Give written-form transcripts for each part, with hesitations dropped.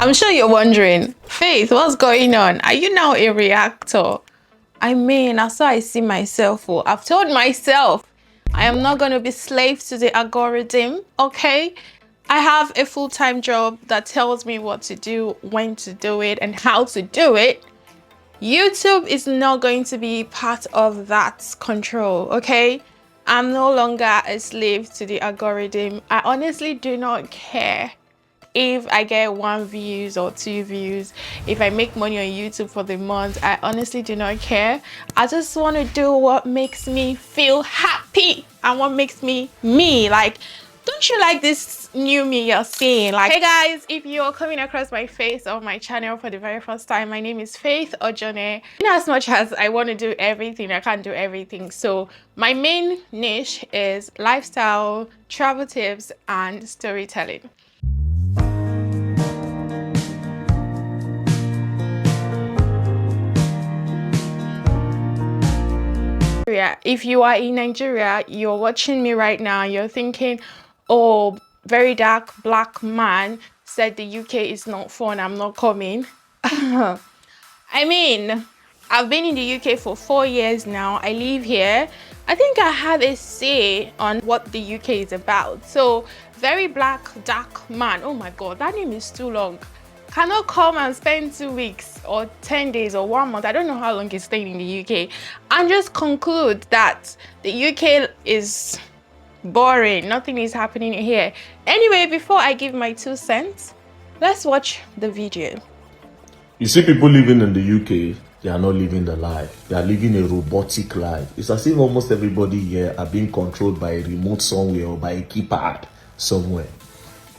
I'm sure you're wondering, Faith, what's going on? Are you now a reactor? I mean, that's how I see myself. Oh, I've told myself I am not going to be slave to the algorithm, okay? I have a full-time job that tells me what to do, when to do it, and how to do it. YouTube is not going to be part of that control, okay? I'm no longer a slave to the algorithm. I honestly do not care if I get 1 views or 2 views. If I make money on YouTube for the month, I honestly do not care. I just want to do what makes me feel happy and what makes me me. Like, don't you like this new me you're seeing? Like, hey guys, if you're coming across my face or my channel for the very first time, my name is Faith Ojone. In as much as I want to do everything, I can't do everything. So my main niche is lifestyle, travel tips, and storytelling. If you are in Nigeria, you're watching me right now, you're thinking, oh, very dark black man said the UK is not fun, I'm not coming. I mean, I've been in the UK for 4 years now. I live here. I think I have a say on what the UK is about. So very black dark man, oh my god, that name is too long. Cannot come and spend 2 weeks or 10 days or 1 month, I don't know how long he's staying in the UK, and just conclude that the UK is boring, nothing is happening here. Anyway, before I give my 2 cents, let's watch the video. You see people living in the UK, they are not living the life. They are living a robotic life. It's as if almost everybody here are being controlled by a remote somewhere or by a keypad somewhere.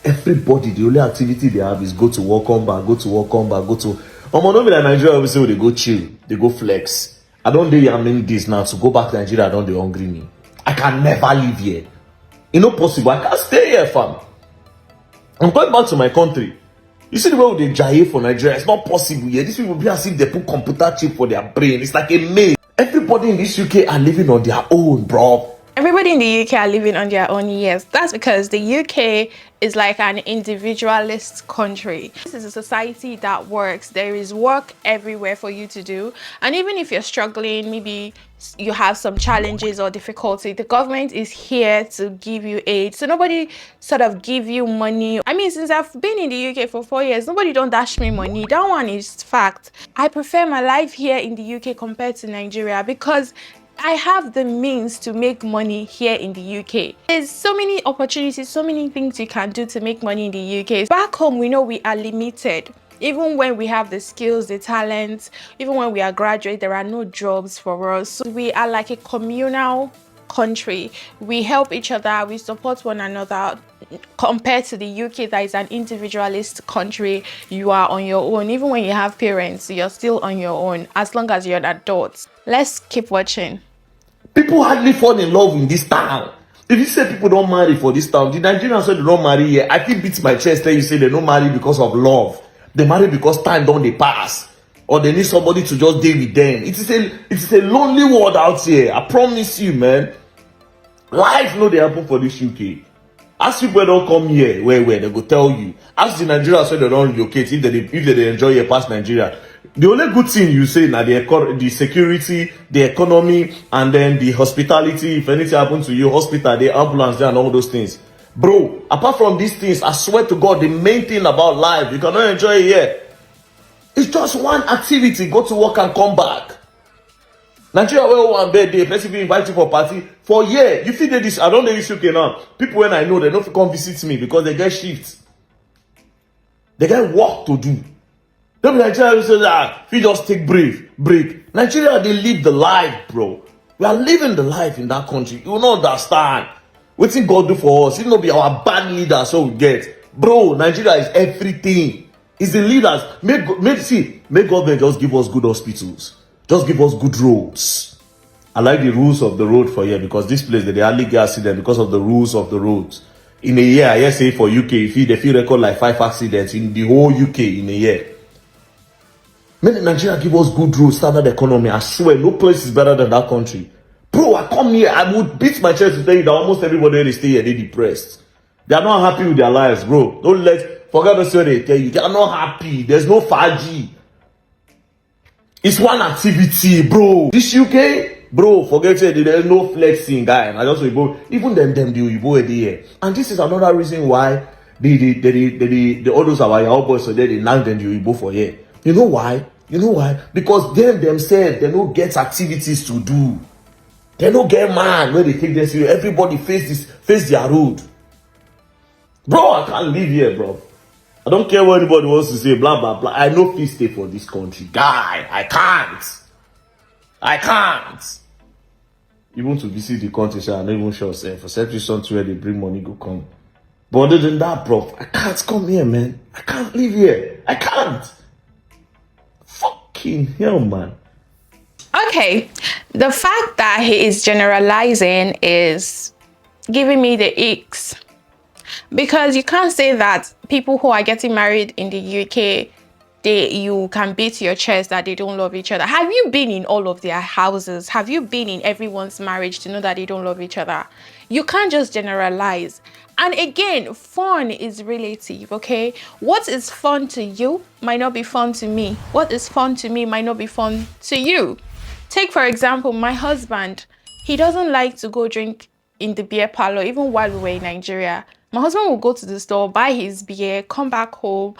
Everybody, the only activity they have is go to work, come back, go to work, come back, go to... not be like Nigeria, obviously, they go chill, they go flex. I don't dare I mean this now, to go back to Nigeria, I don't they hungry me. I can never live here. It's not possible. I can't stay here, fam. I'm going back to my country. You see the way they gyre for Nigeria, it's not possible here. These people be as if they put computer chip for their brain. It's like a maze. Everybody in this UK are living on their own, bro. Everybody in the UK are living on their own, yes. That's because the UK is like an individualist country. This is a society that works. There is work everywhere for you to do. And even if you're struggling, maybe you have some challenges or difficulty, the government is here to give you aid. So nobody sort of give you money. I mean, since I've been in the UK for 4 years, nobody don't dash me money. That one is fact. I prefer my life here in the UK compared to Nigeria because I have the means to make money here in the UK. There's so many opportunities, so many things you can do to make money in the UK. Back home, we know we are limited. Even when we have the skills, the talents, even when we are graduates, there are no jobs for us. So we are like a communal country. We help each other, we support one another. Compared to the UK, that is an individualist country, you are on your own. Even when you have parents, you're still on your own, as long as you're an adult. Let's keep watching. People hardly fall in love in this town. If you say people don't marry for this town, the Nigerians say they don't marry here. I feel beat my chest when you say they don't marry because of love. They marry because time don't they pass. Or they need somebody to just deal with them. It is a lonely world out here. I promise you, man. Life no they happen for this UK. Ask people don't come here, where they go tell you. Ask the Nigerians say they don't relocate if they enjoy your past Nigeria. The only good thing you say now the security, the economy, and then the hospitality. If anything happens to you, hospital, the ambulance, there and all those things. Bro, apart from these things, I swear to God, the main thing about life, you cannot enjoy it here. It's just one activity, go to work and come back. Nigeria will one birthday, person will invite you for party. For a year, you feel this, I don't know this UK now. People when I know, they don't come visit me because they get shifts. They get work to do. Don't be Nigeria will say that, if you just take break. Nigeria, they live the life, bro. We are living the life in that country. You will not understand. What thing God do for us? It will not be our bad leaders so we get. Bro, Nigeria is everything. It's the leaders. Make government just give us good hospitals. Just give us good roads. I like the rules of the road for here because this place they hardly get accident because of the rules of the roads. In a year, I say for UK, they feel record like 5 accidents in the whole UK in a year. Make Nigeria give us good roads, standard economy. I swear, no place is better than that country. Bro, I come here, I would beat my chest to tell you that almost everybody they stay here, they depressed. They are not happy with their lives, bro. Don't let Forget what they tell you. They are not happy. There's no 5G. It's one activity, bro. This UK, bro, forget it. There's no flexing, guy. I just even them the Uibo here. And this is another reason why the all those our young boys so they land them the Uibo for here. You know why? You know why? Because them themselves, they don't get activities to do. They don't get mad when they take this. Everybody face their road. Bro, I can't live here, bro. I don't care what anybody wants to say, blah, blah, blah. I know please stay for this country. Guy, I can't. I can't. Even to visit the country, so I'm not even sure, say, for certain something where they bring money, go come. But other than that, bro, I can't come here, man. I can't live here. I can't. Fucking hell, man. Okay, the fact that he is generalizing is giving me the icks. Because you can't say that people who are getting married in the UK, you can beat your chest that they don't love each other. Have you been in all of their houses? Have you been in everyone's marriage to know that they don't love each other? You can't just generalize. And again, fun is relative, okay? What is fun to you might not be fun to me. What is fun to me might not be fun to you. Take, for example, my husband. He doesn't like to go drink in the beer parlor, even while we were in Nigeria. My husband will go to the store, buy his beer, come back home.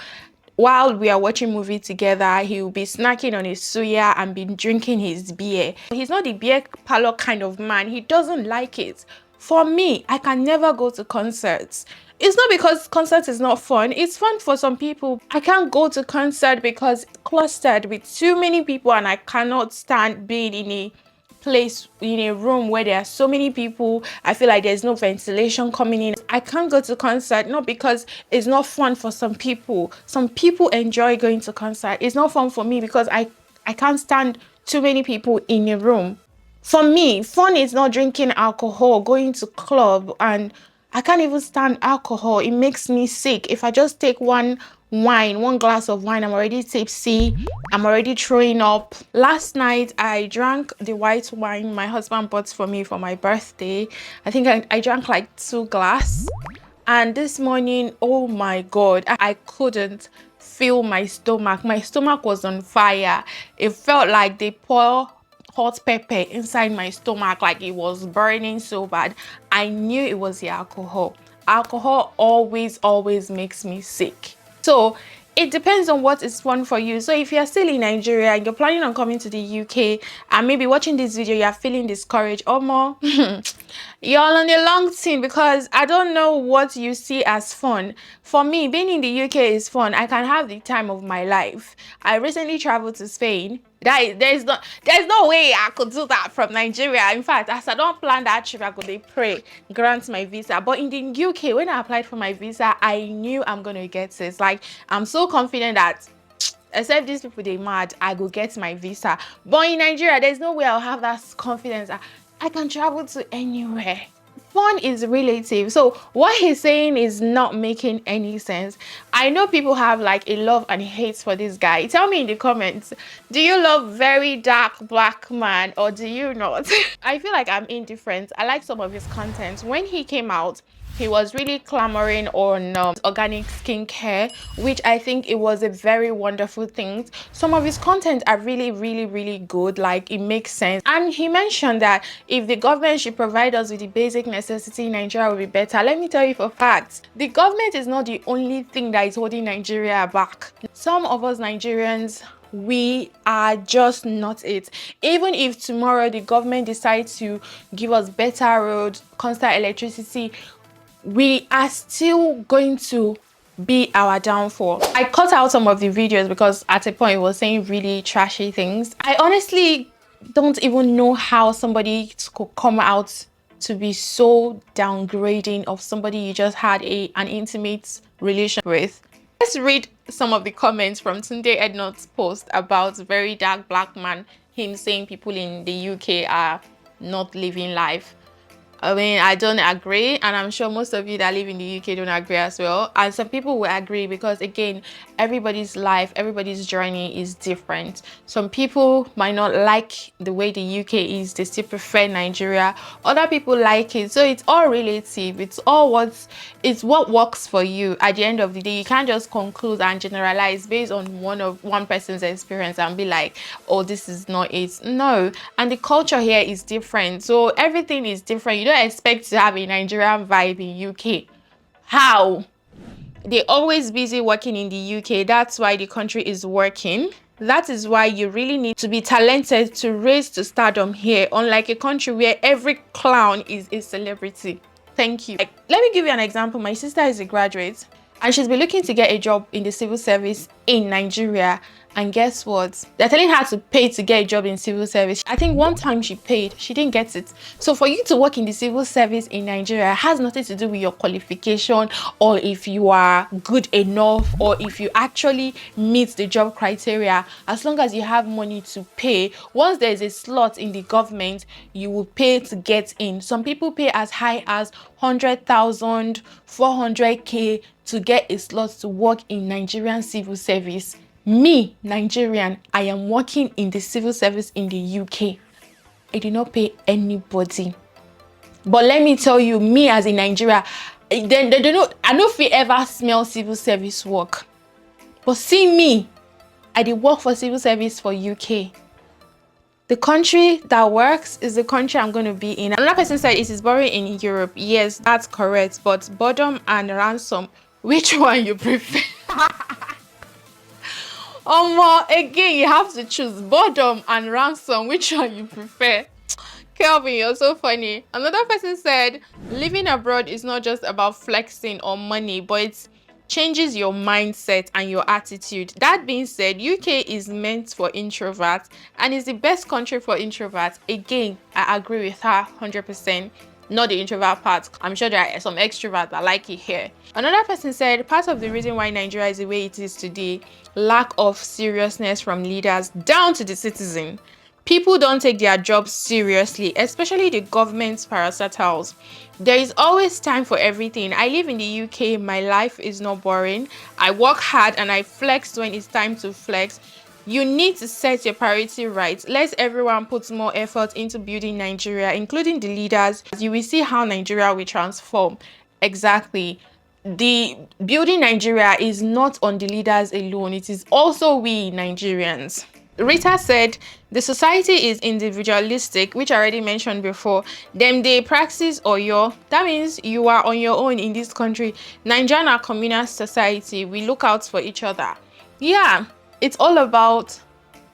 While we are watching movie together, he will be snacking on his suya and be drinking his beer. He's not the beer parlor kind of man. He doesn't like it. For me, I can never go to concerts. It's not because concert is not fun. It's fun for some people. I can't go to concert because it's clustered with too many people and I cannot stand being in a place, in a room where there are so many people. I feel like there's no ventilation coming in. I can't go to concert, not because it's not fun for some people. Some people enjoy going to concert. It's not fun for me because I can't stand too many people in a room. For me, fun is not drinking alcohol, going to club, and I can't even stand alcohol. It makes me sick. If I just take one glass of wine, I'm already tipsy. I'm already throwing up. Last night, I drank the white wine my husband bought for me for my birthday. I think I drank like 2 glasses. And this morning, oh my God, I couldn't feel my stomach. My stomach was on fire. It felt like they pour hot pepper inside my stomach, like it was burning so bad. I knew it was the alcohol. Alcohol always makes me sick. So it depends on what is fun for you. So if you're still in Nigeria and you're planning on coming to the UK and maybe watching this video, you're feeling discouraged or more, you're on a long thing, because I don't know what you see as fun. For me, being in the UK is fun. I can have the time of my life. I recently traveled to Spain. There's no way I could do that from Nigeria. In fact, as I don't plan that trip, I could pray grant my visa. But in the UK, when I applied for my visa, I knew I'm gonna get it. Like, I'm so confident that except these people they mad, I go get my visa. But in Nigeria, there's no way I'll have that confidence that I can travel to anywhere. Fun is relative. So what he's saying is not making any sense. I know people have like a love and hate for this guy. Tell me in the comments, do you love VeryDarkBlackMan or do you not? I feel like I'm indifferent. I like some of his content. When he came out, he was really clamoring on organic skincare, which I think it was a very wonderful thing. Some of his content are really good, like it makes sense. And he mentioned that if the government should provide us with the basic necessity, Nigeria will be better. Let me tell you for a fact, the government is not the only thing that is holding Nigeria back. Some of us Nigerians, we are just not it. Even if tomorrow the government decides to give us better roads, constant electricity, we are still going to be our downfall. I cut out some of the videos because at a point it was saying really trashy things. I honestly don't even know how somebody could come out to be so downgrading of somebody you just had an intimate relation with. Let's read some of the comments from Tunde Ednot's post about VeryDarkBlackMan, him saying people in the UK are not living life. I mean, I don't agree, and I'm sure most of you that live in the UK don't agree as well. And some people will agree because, again, everybody's life, everybody's journey is different. Some people might not like the way the UK is; they still prefer Nigeria. Other people like it, so it's all relative. It's what works for you. At the end of the day, you can't just conclude and generalize based on one person's experience and be like, oh, this is not it. No, and the culture here is different, so everything is different. You don't expect to have a Nigerian vibe in UK. How? They're always busy working in the UK. That's why the country is working. That is why you really need to be talented to raise to stardom here, unlike a country where every clown is a celebrity. Thank you. Like, let me give you an example. My sister is a graduate and she's been looking to get a job in the civil service in Nigeria. And guess what? They're telling her to pay to get a job in civil service. I think one time she paid, she didn't get it. So for you to work in the civil service in Nigeria has nothing to do with your qualification, or if you are good enough, or if you actually meet the job criteria. As long as you have money to pay, once there is a slot in the government, you will pay to get in. Some people pay as high as 100,000, 400k to get a slot to work in Nigerian civil service. Me, Nigerian, I am working in the civil service in the UK. I do not pay anybody. But let me tell you, me as in Nigeria, I don't feel ever smell civil service work. But see me, I did work for civil service for UK. The country that works is the country I'm going to be in. Another person said it is boring in Europe. Yes, that's correct. But boredom and ransom, which one you prefer? Again, you have to choose boredom and ransom. Which one you prefer? Kelvin, you're so funny. Another person said, living abroad is not just about flexing or money, but it changes your mindset and your attitude. That being said, UK is meant for introverts and is the best country for introverts. Again, I agree with her 100%. Not the introvert part. I'm sure there are some extroverts that like it here. Another person said, part of the reason why Nigeria is the way it is today, lack of seriousness from leaders down to the citizen. People don't take their jobs seriously, especially the government's parastatals. There is always time for everything. I live in the UK. My life is not boring. I work hard and I flex when it's time to flex. You need to set your priority right. Let everyone put more effort into building Nigeria, including the leaders. You will see how Nigeria will transform. Exactly. The building Nigeria is not on the leaders alone. It is also we Nigerians. Rita said, the society is individualistic, which I already mentioned before. Them they practice Oyo. That means you are on your own in this country. Nigerian are communal society. We look out for each other. Yeah. It's all about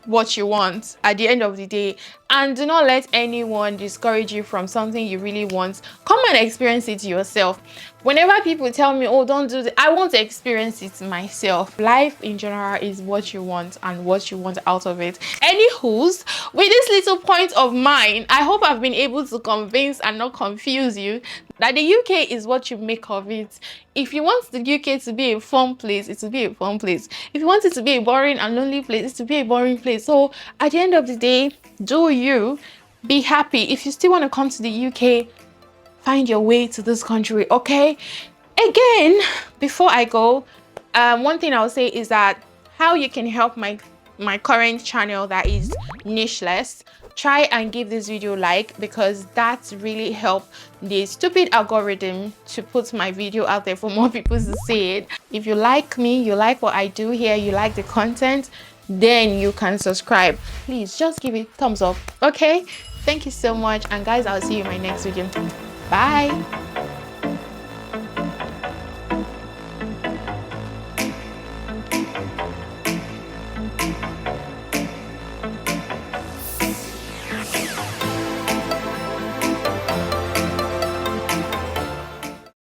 what you want at the end of the day, and do not let anyone discourage you from something you really want. Come and experience it yourself. Whenever people tell me, oh, don't do that, I want to experience it myself. Life in general is what you want and what you want out of it. Anywho's, with this little point of mine, I hope I've been able to convince and not confuse you that the UK is what you make of it. If you want the UK to be a fun place, it will be a fun place. If you want it to be a boring and lonely place, it will be a boring place. So at the end of the day, do you be happy. If you still want to come to the UK, find your way to this country, okay? Again, before I go, one thing I'll say is that how you can help my current channel that is nicheless. Try and give this video a like, because that really helps the stupid algorithm to put my video out there for more people to see it. If you like me, you like what I do here, you like the content, then you can subscribe. Please just give it a thumbs up, okay? Thank you so much, and guys, I'll see you in my next video. Bye.